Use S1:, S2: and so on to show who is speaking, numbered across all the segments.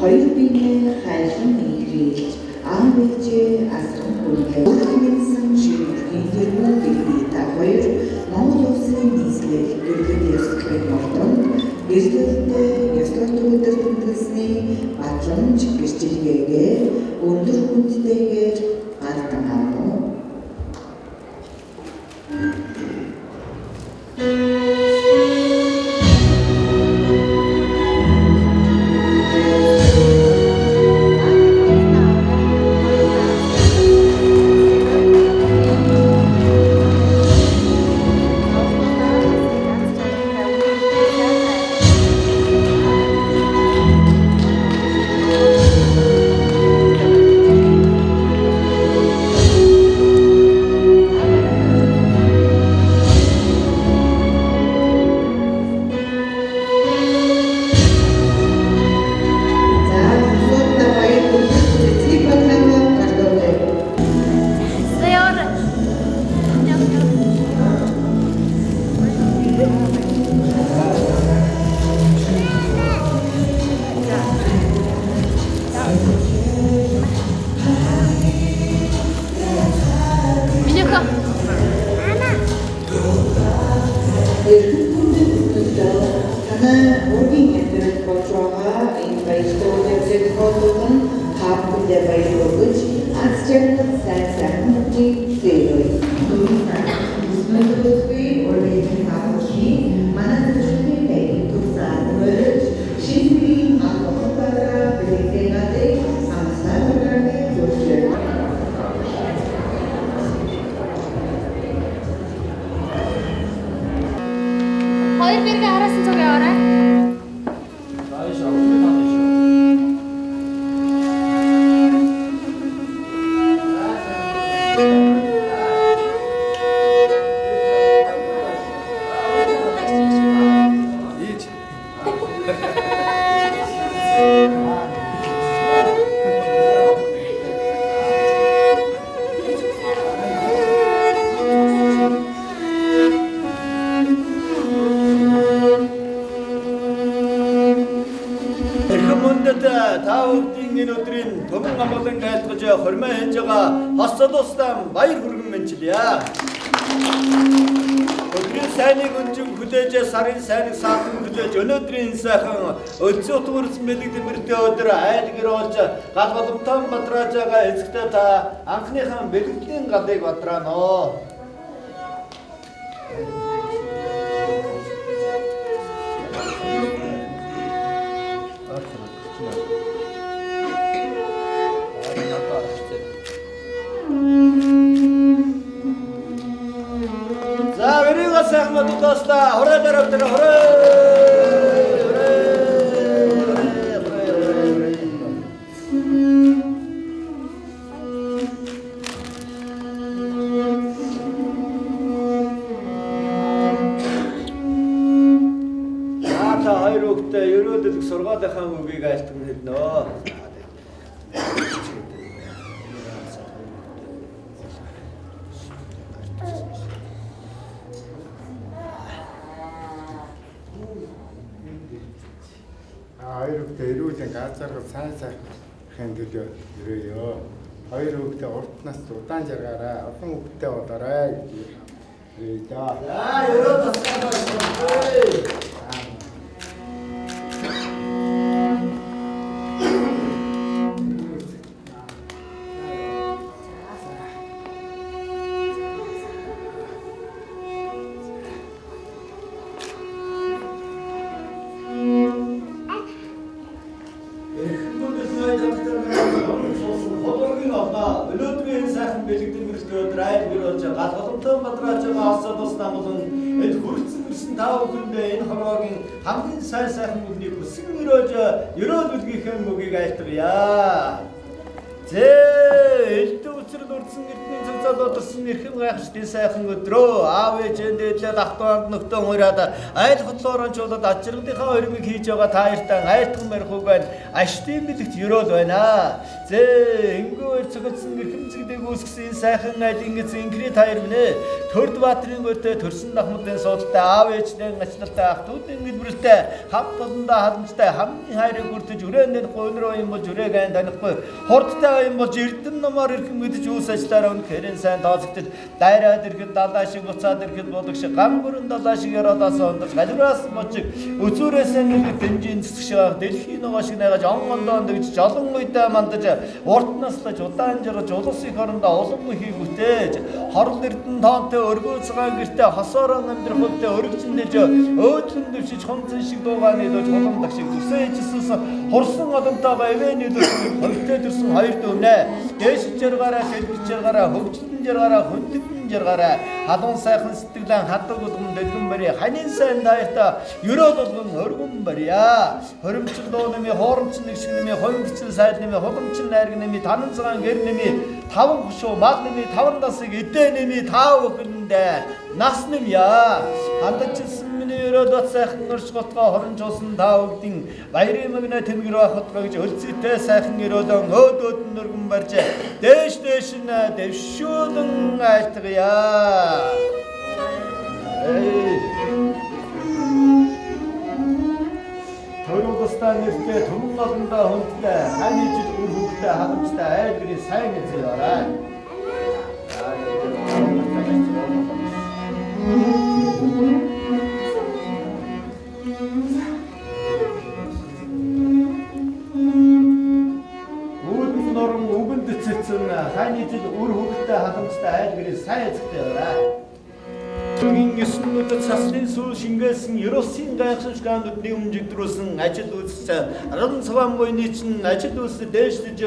S1: хоёр биенээ хайлан нийлж аав ээжээ асран хүндлээ. Өөрхнийсэн шийдвэрийн тэргүүн дэлхий та хоёр Монгол улсын нийслэл дөрвөн ёслолын мөрдөнд эрдэлтэй ёслолт өдөр тэмдэглэсний батламж гэрчлэгээгээ өндөр хүндтэйгээр гардан авна.
S2: Баяр хүргэн мэнчилье. Өдрийн сайныг өнжин хүлээж сарын сайныг саатан хүлээж өнөөдрийн сайхан өлзөө утгуурсан бэлэг дэмэртэй өдөр айл гэр болж гал боломтон бадрааж байгаа эзэгтэй та анхныхан бэлгэлийн галыг бадраано. Dosta, hore darafta, hore. Ата хоёр хүүхдээ ерөөдөлг сургаалынхаа үгийг айлтган хэлнэ.
S3: Эрүүлийн газар сайн төлөө ирээё. Хоёр хүүхдээ урт нас удаан жаргаараа олон хүүхдээ болоорой гэж ирээ. За ерөө тасгай.
S2: Хамгийн сайн сайхан бүхнийг хүсгэн өрөөж ерөөдөлгийнхээ мөгийг айлтгая. Зээ элдв үцрэл урдсан эрдмийн цогцол бодсон эрхэм гайхштай сайхан өдрөө аав ээжэнд дэдлээд ах トゥ нөхдөө ураад айл хотлоорончулаад ажиргдынхаа өрмийг хийж байгаа та хоёртаа айлтхан барих үг байна. Аштын бэлэгт ёроол байна. Зээ энгүүр цогцсон эрхэм зэгдэг үүсгэсэн сайхан айл ингэж инкри таяр минь Төрд Баатрын гүтээ төрсөн дахмуудын суудалтай аав ээжтэй гачлалтай ах トゥ дэн гэлбэртэй хав толондоо халамжтай хамгийн хайрыг хүртэж өрөөнд гойн руу юм болж өрөөг айн танихгүй хурдтай юм болж эрдэн номоор ирхэн мэдж үүс ажиллаараа үнэхээр сайн тооцогдож дайраад ирэхэд далаа шиг буцаад ирэхэд бодогш гам бүрэн далаа шиг яруудаас ондож галбраас мочиг үзүүрээс нэг дэмжин цэцгшээ дэлхийн ногоо шиг найгаж онгондоо дэгж жолон уйдаа мандаж урт наслаж удаан жаргаж улс их орондоо улам ихийг үтээж хорол эрдэн тоонтой өргөө цагаан гэртээ хосоороо амьдрах хөвдөө өргөжөндөж өөдлөн дэвшиж хонцон шиг дуугааны дож холомдог шиг үсээжсэн хурсан одонтойгоо эвэний дэвш хөвтөө төрсөн хоёр дүүнэ дээш жаргаараа сэлбэж жаргаараа хөвчлэн жаргаараа хөндөгдөн жаргаараа халуун сайхан сэтгэлэн хаддаг болгон дэлгэн барь ханин сайн дайрта ерөөд болгон өргөн барья хоримчин дуу нэмий хооромчин нэг шиг нэмий хомгчин сайд нэмий холомчин найраг нэмий танан цагаан гэр нэмий таван хушуу мал нэмий таван дасыг эдээ нэмий тав өхөндөө нас нэмья хандажсэн миний ерөөд бат сайхан өрш готгоо хорон жуусан тав өгдийн баярын магна тэнгэр бахотгоо гэж өлцөйтэй сайхан ерөөдөн өөдөөд нөргөн барьж дээш нь дэвшүүлэн айлтгая Төрөлөстан нэртэй түмэн олондоо хүндтэй хань ижил үр хөвгтэй халамжтай айлгэрийн сайн эзээрээ Үүдэн норон үгэнд цэцэн хань ижил үр хөвгтэй халамжтай айлгэрийн сайн эзээрээ Төгин ёснуудад саслын сүүл шингээсэн Ерөөсийн гайхшиж гаандуудны өмжигдрүүлсэн ажил үйлссэн аран цагаан буйны чинь ажил үйлсэд дээшлэж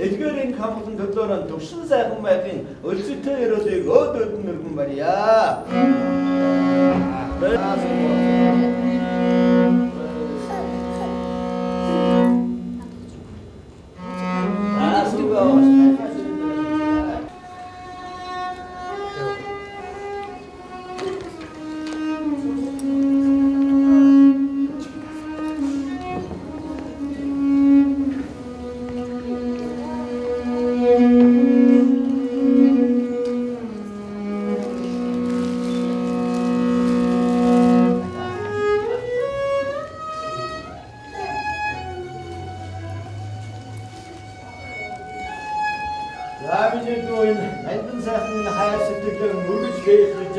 S2: элгээрийн хамглан төлөөрөн төвшин сайхан байхын өлзөтэй ерөөдийг өөдөөд нь өргөн барья. Яавчгүй альбан сайхан хаяа сэтгэлээр мөрөж гээхэж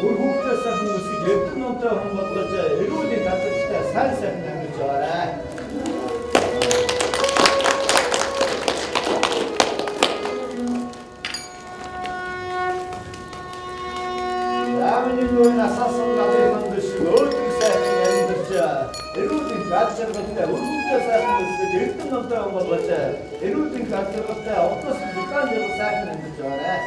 S2: үр хөвгтэй сайхан үсгэж эрдэн номтой хүн болгож эрүүлийн гадагштай сайн сайхан амьдарч байгаарай. Яавчгүй насасан гадагштай өөдрөг сайхан амьдарч эрүүлийн гадагштай үр хөвгтэй сайхан үсгэж эрдэн номтой хүн болгож эрүүлийн гадагштай отос дукан дээр сайхан амьдарч байгаарай.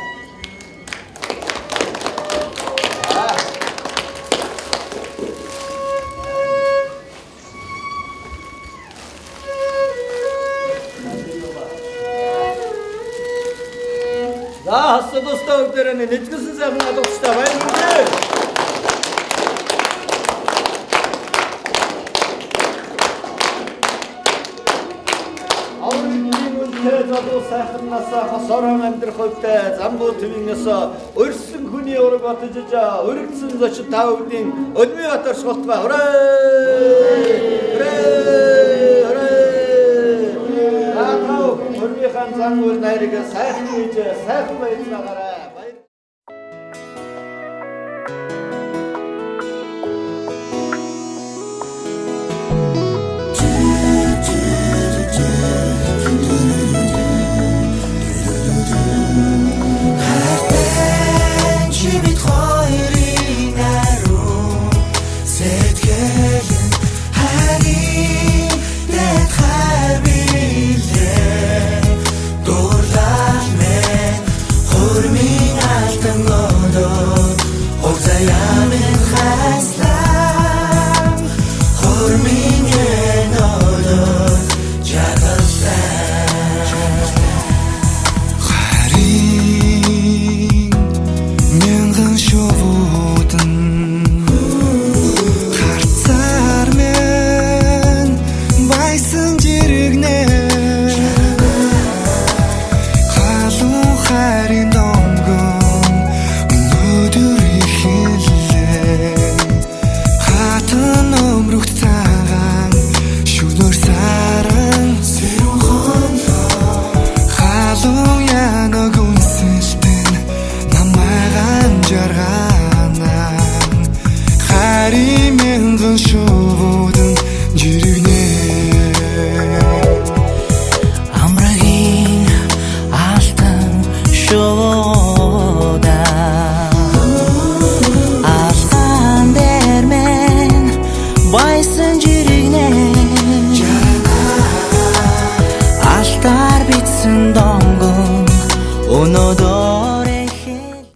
S2: За хасдостоо өгдөрөний нэжгэсэн сайхан гадагштай баярлалаа. Залуу сайхнасаа хосорон амьдрах хөвтэй замбуу төвийнээс өрсөн хүний ураг батж өргөдсөн зочид та бүдийн Өлмийн Батар шголтгоо Атау Өлмийн хаан зан үр найрыг сайхан хийж сайхан байцаагаарай.
S4: Por mí байсан жирэгнэ халуун хайрын донгон өнөөдөр ихэллээ хатан өмрөх цагаан шүнөр саран халуун янаг үнсэлтэн намайг жаргана хайрын мянган шувуудан жирэгнэ амрагийн алтан шувуудан алтан дээр мен байсан жирэгнэ алтаар бичсэн донгон өнөөдөр